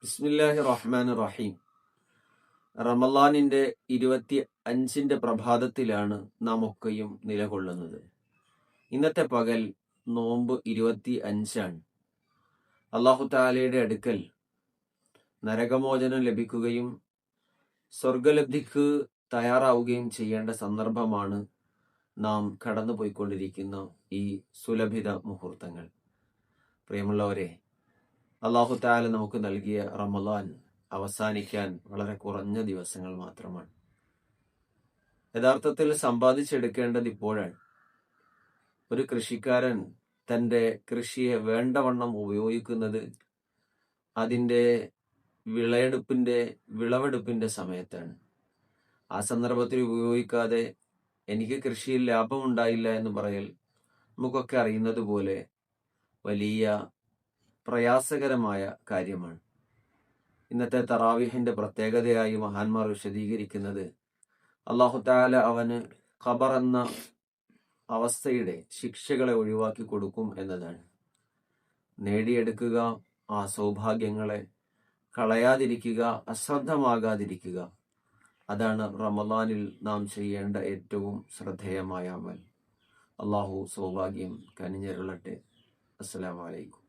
ബിസ്മില്ലാഹി റഹ്മാൻ റഹീം. റമളാനിന്റെ 25 പ്രഭാതത്തിലാണ് നാം ഒക്കെയും നിലകൊള്ളുന്നത്. ഇന്നത്തെ പകൽ നോമ്പ് 25 അള്ളാഹു താലയുടെ അടുക്കൽ നരകമോചനം ലഭിക്കുകയും സ്വർഗലബ്ധിക്ക് തയ്യാറാവുകയും ചെയ്യേണ്ട സന്ദർഭമാണ് നാം കടന്നുപോയിക്കൊണ്ടിരിക്കുന്ന ഈ സുലഭിത മുഹൂർത്തങ്ങൾ. പ്രിയമുള്ളവരെ, അള്ളാഹു താല നമുക്ക് നൽകിയ റമളാൻ അവസാനിക്കാൻ വളരെ കുറഞ്ഞ ദിവസങ്ങൾ മാത്രമാണ്. യഥാർത്ഥത്തിൽ സമ്പാദിച്ചെടുക്കേണ്ടത് ഇപ്പോഴാണ്. ഒരു കൃഷിക്കാരൻ തൻ്റെ കൃഷിയെ വേണ്ടവണ്ണം ഉപയോഗിക്കുന്നത് അതിൻ്റെ വിളവെടുപ്പിന്റെ സമയത്താണ്. ആ സന്ദർഭത്തിൽ ഉപയോഗിക്കാതെ എനിക്ക് കൃഷിയിൽ ലാഭമുണ്ടായില്ല എന്ന് പറയൽ നമുക്കൊക്കെ അറിയുന്നത് പോലെ വലിയ പ്രയാസകരമായ കാര്യമാണ്. ഇന്നത്തെ തറാവീഹിന്റെ പ്രത്യേകതയായി മഹാന്മാർ വിശദീകരിക്കുന്നത് അല്ലാഹു തആല അവന് ഖബർ എന്ന അവസ്ഥയുടെ ശിക്ഷകളെ ഒഴിവാക്കി കൊടുക്കും എന്നതാണ്. നേടിയെടുക്കുക, ആ സൗഭാഗ്യങ്ങളെ കളയാതിരിക്കുക, അശ്രദ്ധമാകാതിരിക്കുക, അതാണ് റമളാനിൽ നാം ചെയ്യേണ്ട ഏറ്റവും ശ്രദ്ധേയമായ അമൽ. അല്ലാഹു സൗഭാഗ്യം കനിഞ്ഞരുളട്ടെ. അസ്സലാമു അലൈക്കും.